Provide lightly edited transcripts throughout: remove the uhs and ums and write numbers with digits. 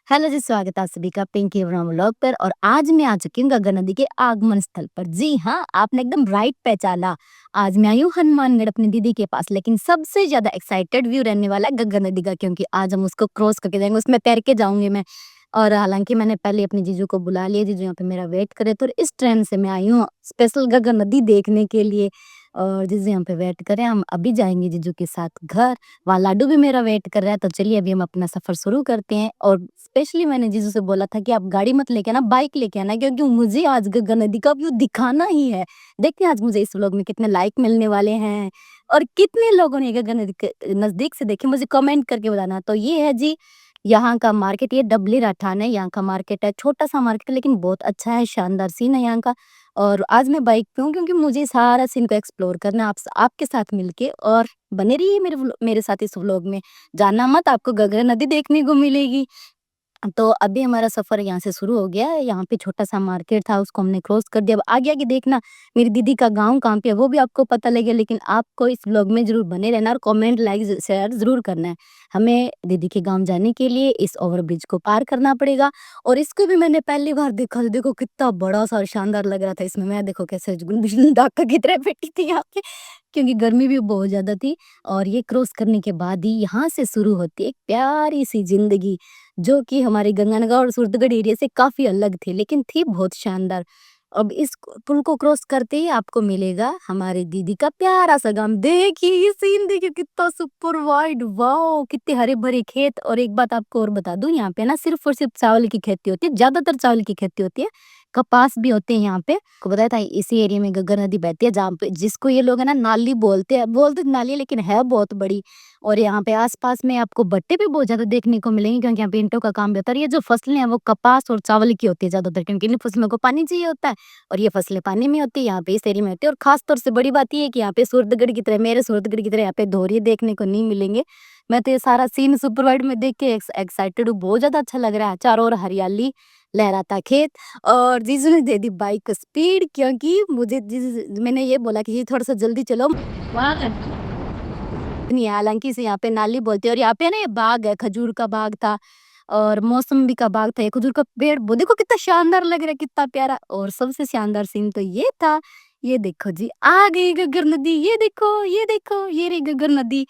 Hello जी, स्वागत है आप सभी का पिंकी व्लॉग पर। और आज मैं आ चुकी हूँ गंगा नदी के आगमन स्थल पर। जी हाँ, आपने एकदम राइट पहचाना। आज मैं आई हूँ हनुमानगढ़ अपनी दीदी के पास, लेकिन सबसे ज्यादा एक्साइटेड व्यू रहने वाला है गंगा नदी का, क्योंकि आज हम उसको क्रॉस करके जाएंगे, उसमें तैर के जाऊंगी मैं। और हालांकि मैंने पहले अपनी जीजू को बुला लिया, जीजू यहाँ पे मेरा वेट करे, तो इस ट्रेन से मैं आई हूँ स्पेशल गंगा नदी देखने के लिए। और जीजू यहाँ पे वेट करे, हम अभी जाएंगे जीजू के साथ घर। वहाँ लाडू भी मेरा वेट कर रहा है, तो चलिए अभी हम अपना सफर शुरू करते हैं। और स्पेशली मैंने जीजू से बोला था कि आप गाड़ी मत लेके आना, बाइक लेके आना, क्योंकि मुझे आज गंगा नदी का व्यू दिखाना ही है। देखते हैं आज मुझे इस व्लॉग में कितने लाइक मिलने वाले हैं और कितने लोगों ने गंगा नदी के नजदीक से देखे, मुझे कमेंट करके बताना। तो ये है जी यहाँ का मार्केट, ये डबली राठान है यहाँ का मार्केट है। छोटा सा मार्केट है लेकिन बहुत अच्छा है, शानदार सीन है यहाँ का। और आज मैं बाइक पे हूँ क्योंकि मुझे सारा सीन को एक्सप्लोर करना है आपके साथ मिलके। और बने रहिए मेरे साथ इस व्लॉग में, जानना मत, आपको गंगा नदी देखने को मिलेगी। तो अभी हमारा सफर यहाँ से शुरू हो गया है। यहाँ पे छोटा सा मार्केट था, उसको हमने क्रॉस कर दिया। अब आगे आगे देखना मेरी दीदी का गांव कहाँ पे है वो भी आपको पता लगेगा, लेकिन आपको इस व्लॉग में जरूर बने रहना और कमेंट लाइक शेयर जरूर करना है। हमें दीदी के गांव जाने के लिए इस ओवरब्रिज को पार करना पड़ेगा। और इसको भी मैंने पहली बार देखा, तो देखो कितना बड़ा सा और शानदार लग रहा था इसमें। मैं देखो कैसे डाका की तरह बैठी थी यहाँ पे, क्योंकि गर्मी भी बहुत ज्यादा थी। और ये क्रॉस करने के बाद ही यहाँ से शुरू होती है एक प्यारी सी जिंदगी, जो कि हमारे गंगानगर और सूरतगढ़ एरिया से काफ़ी अलग थी, लेकिन थी बहुत शानदार। अब इस पुल को क्रॉस करते ही आपको मिलेगा हमारी दीदी का प्यारा-सा गाँव। देखिए ये सीन, देखिए कितना सुपर वाइड, वाओ! कितने हरे-भरे खेत। और एक बात आपको और बता दूँ, यहाँ पे ना सिर्फ़ और सिर्फ़ चावल की खेती होती है, ज़्यादातर चावल की खेती होती है। कपास भी होते हैं यहाँ पे। आपको बताया था इसी एरिया में गंगा नदी बहती है, जहाँ पे जिसको ये लोग है ना नाली बोलते हैं। बोलते तो नाली है लेकिन है बहुत बड़ी। और यहाँ पे आस-पास में आपको भट्टे भी बहुत ज़्यादा देखने को मिलेंगे, क्योंकि यहाँ पे ईंटों का काम भी होता है। और ये जो फसलें हैं वो कपास और चावल की होती है ज़्यादातर, क्योंकि इन फसलों को पानी चाहिए होता है। और ये फसलें पानी में होती है, यहाँ पे इस एरिया में होती है। और खास तौर से बड़ी बात ये है कि यहाँ पे सूरतगढ़ की तरह, मेरे सूरतगढ़ की तरह यहाँ पे धोरिये देखने को नहीं मिलेंगे। मैं तो ये सारा सीन सुपर वाइड में देख के एक्साइटेड हूँ, बहुत ज़्यादा अच्छा लग रहा है। चारों ओर हरियाली, लहराता खेत। और जीजू ने दे दी बाइक को स्पीड, क्योंकि मुझे मैंने ये बोला कि जी थोड़ा सा जल्दी चलो। नहीं, हालाँकि इसे यहाँ पे नाली बोलते हैं। और यहाँ पे ना ये बाग है, खजूर का बाग था और मौसम्बी का बाग था। ये खजूर का पेड़, वो देखो कितना शानदार लग रहा है, कितना प्यारा। और सबसे शानदार सीन तो ये था, ये देखो जी आ गई गगर नदी, ये देखो, ये देखो, ये रही गगर नदी।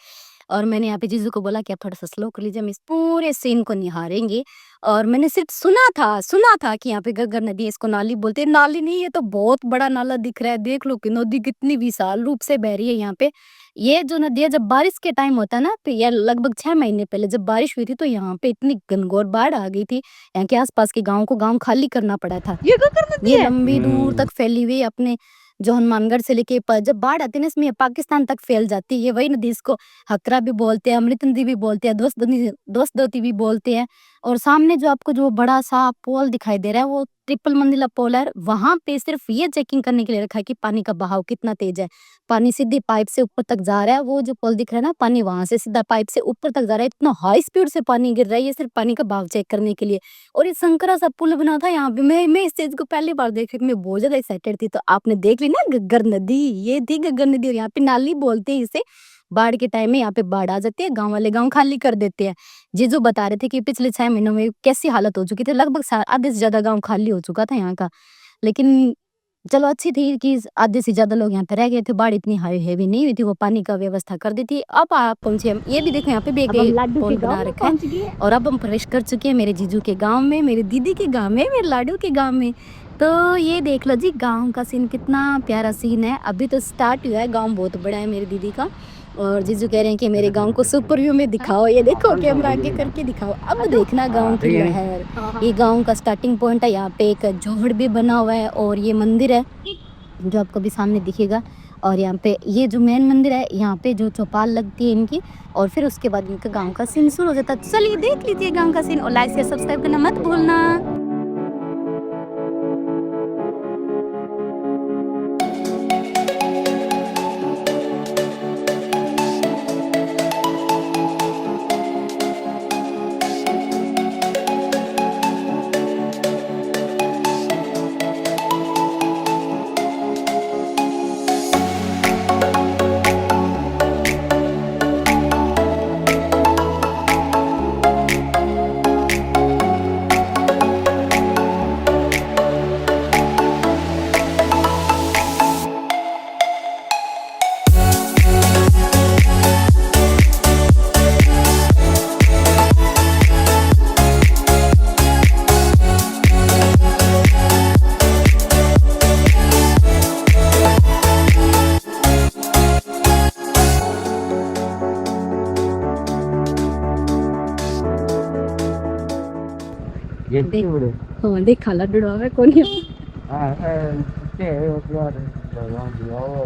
और मैंने यहाँ पे जीजू को बोला कि आप थोड़ा-सा स्लो कर लीजिए, हम इस पूरे सीन को निहारेंगे। और मैंने सिर्फ सुना था कि यहाँ पे गगर नदी है, इसको नाली बोलते हैं। नाली नहीं, ये तो बहुत बड़ा नाला दिख रहा है। देख लो कि नदी कितनी विशाल रूप से बह रही है यहाँ पे। ये जो नदी है, जब बारिश के टाइम होता है ना, तो ये लगभग 6 महीने पहले जब बारिश हुई थी, तो यहाँ पे इतनी घनघोर बाढ़ आ गई थी। यहाँ के आस-पास के गाँव को गाँव खाली करना पड़ा था। ये गगर नदी ये है। लंबी दूर तक फैली हुई अपने जो हनुमानगढ़ से लेके जब बाढ़ आती है ना, इसमें ये पाकिस्तान तक फैल जाती है। ये वही नदी, इसको हकरा भी बोलते हैं, अमृत नदी भी बोलते हैं, दोस्त दोती भी बोलते हैं। और सामने जो आपको जो बड़ा सा पोल दिखाई दे रहा है, वो ट्रिपल मंजिला पोल है। वहां पे सिर्फ ये चेकिंग करने के लिए रखा है कि पानी का बहाव कितना तेज है। पानी सीधी पाइप से ऊपर तक जा रहा है, वो जो पोल दिख रहा है ना, पानी वहां से सीधा पाइप से ऊपर तक जा रहा है। इतना हाई स्पीड से पानी गिर रहा है, ये सिर्फ पानी का बहाव चेक करने के लिए। और ये संकरा सा पुल बना था यहाँ पे। मैं इस चीज को पहली बार देख रही थी, मैं बहुत ज्यादा एक्साइटेड थी। तो आपने देख ली ना गग्गर नदी, ये थी गग्गर नदी। और यहाँ पे नाली बोलते हैं इसे। बाढ़ के टाइम में यहाँ पे बाढ़ आ जाती है, गांव वाले गांव खाली कर देते हैं। जीजू बता रहे थे कि पिछले 6 महीनों में कैसी हालत हो चुकी थी, लगभग आधे से ज्यादा गांव खाली हो चुका था यहाँ का। लेकिन चलो अच्छी थी कि आधे से ज्यादा लोग यहाँ पे रह गए थे, बाढ़ इतनी हाई हैवी नहीं हुई थी, वो पानी का व्यवस्था कर दी थी। अब आप पहुंचे, हम ये भी देखो यहाँ पे भी अब हम एक लाडू के पोल गांव बना में रखा है। पहुंच गए। और अब हम प्रवेश कर चुके हैं मेरे जीजू के गांव में, मेरी दीदी के गांव में, मेरे लाडू के गांव में। तो ये देख लो जी गांव का सीन, कितना प्यारा सीन है। अभी तो स्टार्ट हुआ है, गांव बहुत बड़ा है मेरी दीदी का। और जीजू कह रहे हैं कि मेरे गांव को सुपर व्यू में दिखाओ, ये देखो कैमरा आगे करके दिखाओ। अब देखना गांव की लहर। ये गांव का स्टार्टिंग पॉइंट है, यहाँ पे एक जोहड़ भी बना हुआ है और ये मंदिर है जो आपको भी सामने दिखेगा। और यहाँ पे ये जो मेन मंदिर है, यहाँ पे जो चौपाल लगती है इनकी। और फिर उसके बाद इनका गांव का सीन शुरू हो जाता है। चलिए देख लीजिए गांव का सीन, और लाइक शेयर सब्सक्राइब करना मत भूलना। हाँ देखा लड्डू है कौन है।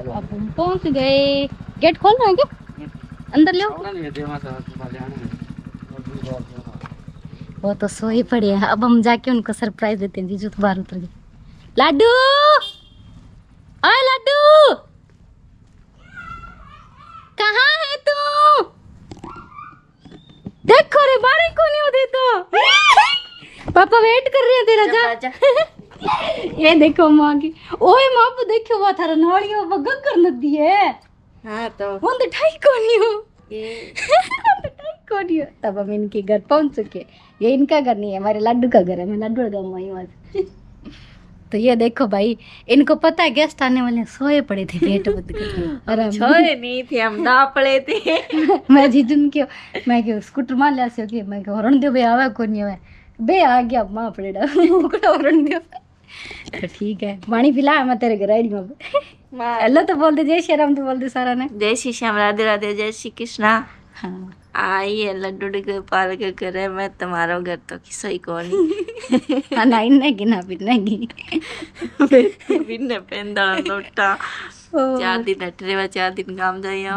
अब हम पहुंच गए। गेट खोल रहे हैं क्या? अंदर ले वो तो सो ही पड़े हैं। अब हम जाके उनको सरप्राइज देते हैं। जीजू तो बाहर उतर गए। लड्डू, ओए लड्डू, कहाँ है तू? देखो रे बारी को नहीं होती तो पापा वेट कर रहे हैं तेरा। जा ये देखो माँ की। ओए माँ को देखो वो थारा नाली वो गगर नदी है। हाँ तो वो तो ठाई को नहीं हो तब हम इनके घर पहुंच चुके। ये इनका घर नहीं है, हमारे लड्डू का घर है। मैं लड्डू गाँव में हूँ। तो ये देखो भाई, इनको पता है गेस्ट आने वाले, सोए पड़े थे पेट और हम सोए नहीं थे, हम दा पड़े थे। मैं जीजन क्यों मैं क्यों स्कूटर मान लिया से मैं क्यों हरण दियो बे आवे को नहीं आवे बे आ गया मां पड़ेड़ा मुकड़ा हरण दियो। तो ठीक है पानी पिला मैं तेरे घर आई हूं। हेलो तो बोल दे, जय श्री राम तो बोल दे सारा ने। जय श्री श्याम, राधे राधे, जय श्री कृष्णा। हाँ आइए लड्डू गोपाल के करे मैं तुम्हारा घर तो किसोई कोनी। हाँ ना इन्हें ना पिनेगी बिन्ने पेंदा लोटा 4 दिन हटरे हुआ, 4 दिन काम जाइए।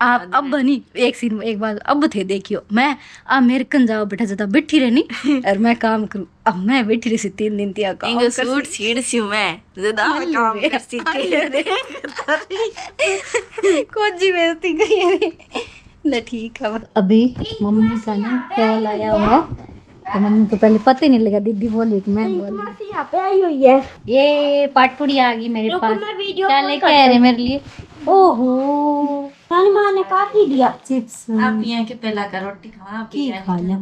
आप अब बनी एक सीन एक बात अब थे देखियो। मैं अब मेरे कन जाओ बेटा ज्यादा बैठी रहनी और मैं काम करूं। अब मैं बैठी रही 3 दिन तिया काम इंगो सूट सीड़ सियो मैं ज्यादा काम कर सी कोजी बेइज्जती गई रे। ले ठीक है। अभी मम्मी का ना कॉल आया हुआ तो मम्मी को पहले पता ही नहीं लगा। दीदी बोली कि मैं बोली यहाँ पे आई हुई है। ये पाटपुड़ी आ गई मेरे पास। क्या लेके आए रे मेरे लिए? ओहो माँ ने काफी दिया चिप्स। आप यहाँ के पहला का रोटी खावा खा लिया।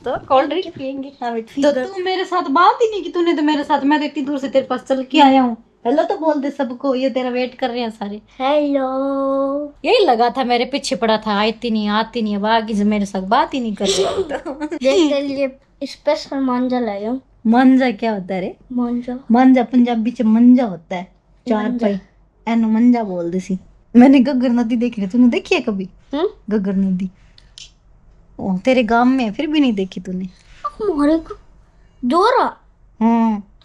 तो कोल्ड ड्रिंक पियेंगे। तो तू मेरे साथ बात ही नहीं की तूने तो मेरे साथ। मैं तो इतनी दूर से तेरे पास चल के आया हूँ। हेलो तो बोल दे सबको, ये तेरा वेट कर रहे हैं सारे। हेलो। यही लगा था मेरे पीछे पड़ा था, आती नहीं अब आगे से मेरे साथ बात ही नहीं कर रही। तेरे लिए स्पेशल मांझा लाया हूँ। मंजा क्या होता है रे? मांझा मंजा पंजाबी च मंजा होता है, 4 पाई एनो मंजा बोल दे सी। मैंने गग्गर नदी देखी है, तूने देखी है कभी? गग्गर नदी ओ तेरे गांव में फिर भी नहीं देखी तूने? हमारे को जोरा।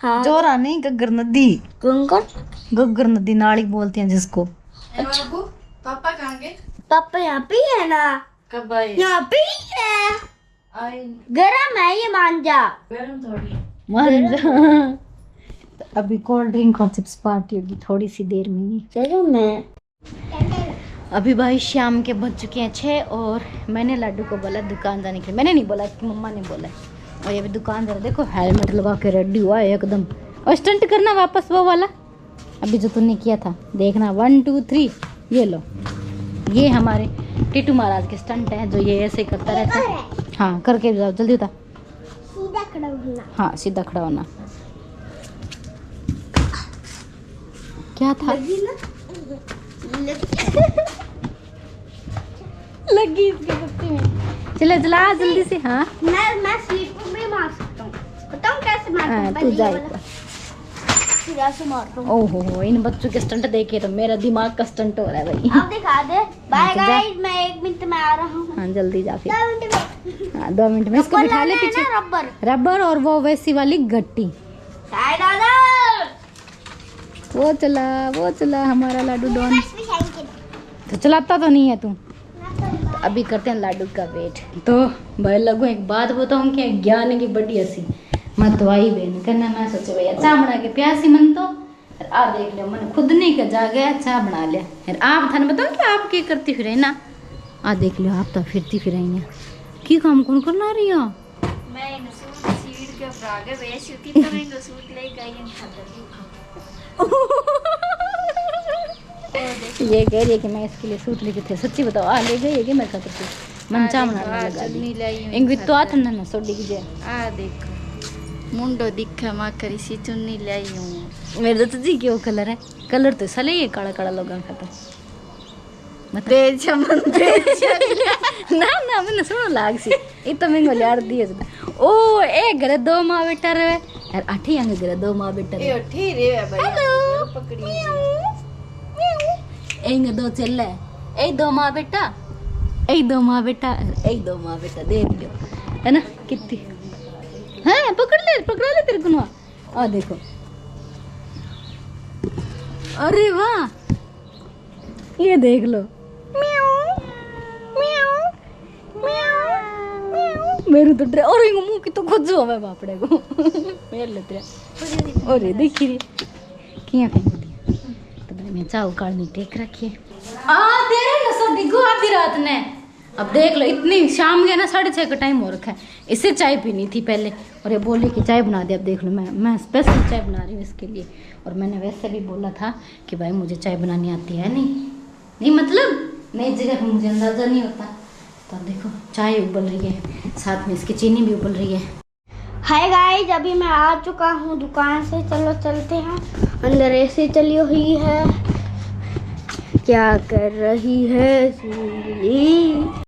हाँ जोरा नहीं, गग्गर नदी। गग्गर नदी नाली बोलते हैं जिसको। पापा कहाँ गए? पापा यहाँ पे है ना। कब आए? यहाँ पे ही है। गरम है ये मांझा। गरम थोड़ी मांझा। तो अभी कोल्ड ड्रिंक और चिप्स पार्टी होगी थोड़ी सी देर में ही। चलो मैं अभी भाई शाम के बज चुके हैं 6 और मैंने लड्डू को बोला दुकान जाने के लिए। मैंने नहीं बोला कि मम्मा ने बोला। और ये भी दुकान जा रहा, देखो हेलमेट लगा के रेडी हुआ है एकदम। और स्टंट करना वापस वो वाला अभी जो तूने किया था, देखना 1 2 3। ये लो, ये हमारे टीटू महाराज के स्टंट है जो ये ऐसे करता रहता है। हाँ करके जाओ जल्दी उतार। सीधा खड़ा होना। हाँ सीधा खड़ा होना। क्या था? लगी इसके कुत्ते में। चला जल्दी से। हाँ मैं सीट पर भी मार सकता हूँ। बताऊँ कैसे मारता हूँ? तू जाए कैसे मारता हूँ? ओहो इन बच्चों के स्टंट देखे तो मेरा दिमाग का स्टंट हो रहा है भाई। अब दिखा दे। बाय गाइस, मैं 1 मिनट में आ रहा हूँ। हाँ जल्दी जा फिर। 2 मिनट में। हाँ 2 मिनट में इसको बिठा ले पीछे। रबर और वो वैसी वाली गट्टी। दादा वो चला हमारा लाडू डॉन। तो चलाता तो नहीं है तू। अभी करते हैं लाडू का वेट। तो भाई लगो एक बात बताऊँ क्या, ज्ञान की बड़ी हंसी मैं तो आई बहन करना। मैं सोचे भैया चाय बना के प्यासी मन तो आ देख लिया मैंने खुद नहीं का जा गया चाय बना लिया। यार आप थाने बताओ कि आप क्या करती फिर ना। आ देख लो आप तो फिरती फिर की काम कौन करना रही हो? मैं इन सूट सीट के फ्रागे वेश होती तो मैं इन सूट ले गई इन ये कह रही है कि मैं इसके लिए सूट लेके थे। सच्ची बताओ आ ले गई है कि मैं खातिर मन चा बनाने लगा दी। इंग तो आ ठंडा ना सोडी की जे। आ देखो मुंडो दिखा मा करी सी चुन्नी लाई हूं। मेरे तो जी क्यों कलर है? कलर तो सले ये काला काला लोगों का था। ना मैंने सुनो लाग सी इतना महंगा लियार दिए ओ ए घरे 2 माँ बेटा रहे यार। 8 अंग घरे 2 माँ बेटा ए ठीक रे भाई। हेलो पकड़ी एंग 2 चले ए 2 माँ बेटा ए 2 माँ बेटा ए 2 माँ बेटा दे दियो है ना कितनी। पकड़ा ले तेरे को ना। आ देखो, अरे वाह, ये देख लो, मेरे तो ड्रे और मुंह की तो खुद जो है बापड़े को मेरे लेते रहे। और ये देखी रे किया फेंक दिया तो मैं चाव काढ़नी टेक रखी है। तेरे ना सब डिगो आधी रात ने। अब देख लो, इतनी शाम के ना 6:30 का टाइम हो रखा है। इससे चाय पीनी थी पहले और ये बोली कि चाय बना दे। अब देख लो, मैं स्पेशल चाय बना रही हूँ इसके लिए। और मैंने वैसे भी बोला था कि भाई मुझे चाय बनानी आती है नहीं मतलब नई जगह पर मुझे अंदाज़ा नहीं होता। तो देखो चाय उबल रही है, साथ में इसकी चीनी भी उबल रही है। हाय गाइस, अभी मैं आ चुका हूँ दुकान से। चलो चलते हैं अंदर। ऐसे चली हुई है, क्या कर रही है सुनीली?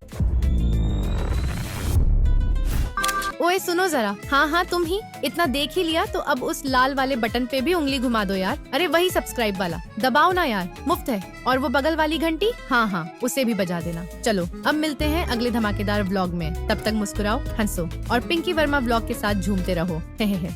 ओए सुनो जरा, हाँ तुम ही इतना देख ही लिया तो अब उस लाल वाले बटन पे भी उंगली घुमा दो यार। अरे वही सब्सक्राइब वाला दबाओ ना यार, मुफ्त है। और वो बगल वाली घंटी, हाँ उसे भी बजा देना। चलो अब मिलते हैं अगले धमाकेदार व्लॉग में। तब तक मुस्कुराओ, हंसो और पिंकी वर्मा व्लॉग के साथ झूमते रहो। हे।